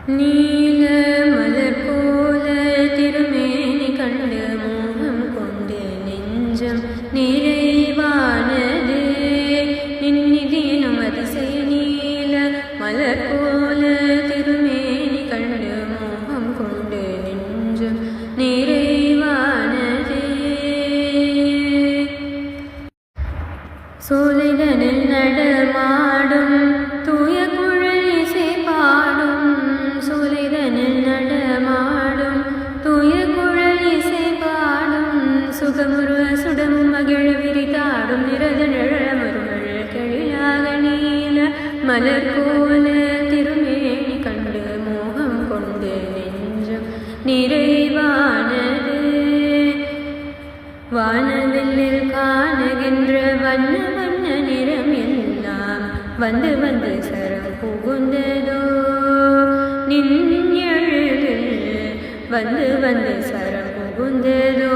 நீல மலர் போல திருமேனி கண்டு மோகம் கொண்டு நெஞ்சம் நிறைவானது நின்னிதினும் அதிசய நீல மலர் போல திருமேனி கண்டு மோகம் கொண்டு நெஞ்சம் நிறைவானது சோலைதனில் நடமாடும் தூய குழல் இசை பாடும் சோலைதனில் நடமாடும் தூய குழல் இசை பாடும் சுகமுரு சுடமும் மகிழ விரிதாடும் நிரத நிழமருள் கெழியாக நீல மலர் போல திருமேனி கண்டு மோகம் கொண்டு நெஞ்சம் நிறைவானது வானவில் காணுகின்ற வண்ண வண்ண நிறம் எல்லாம் வந்து வந்து சரம் புகுந்ததோ நின்யழில் வந்து வந்து சரம் புகுந்ததோ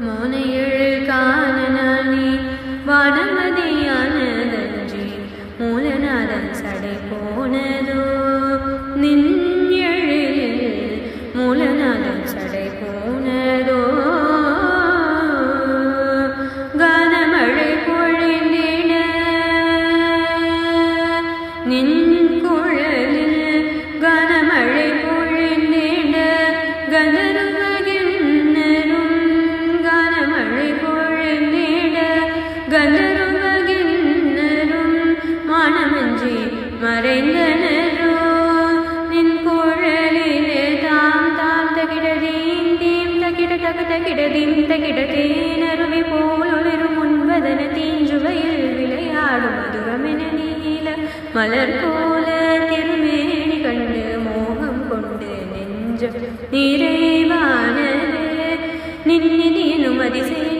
மோனையழ் காணனானி வானமதியானதன்றி மூலநாதன் சடை போனதோ நின்யழில் மூலநாதன் சடை போனதோ கனமழை பொழிந்திட நின் குழலில் கனமழை பொழிந்திட கந்தருவகின்னரும் கனமழை பொழிந்திட கந்தருவகின்னரும் மானமஞ்சி மறைந்தனரோ நின் குழலிலே தாம் தாம் தகிடதீம் தீம் தகிட தக தகிடதீம் தகிடதேனருவி போலொளிரும் முன்வதன தீஞ்சுவையில் விளையாடும் மதுரமென நீல மலர் போல திருமேனி கண்டு மோகம் கொண்டு நெஞ்சம் நிறைவானது நின்னிதினும் அதிசய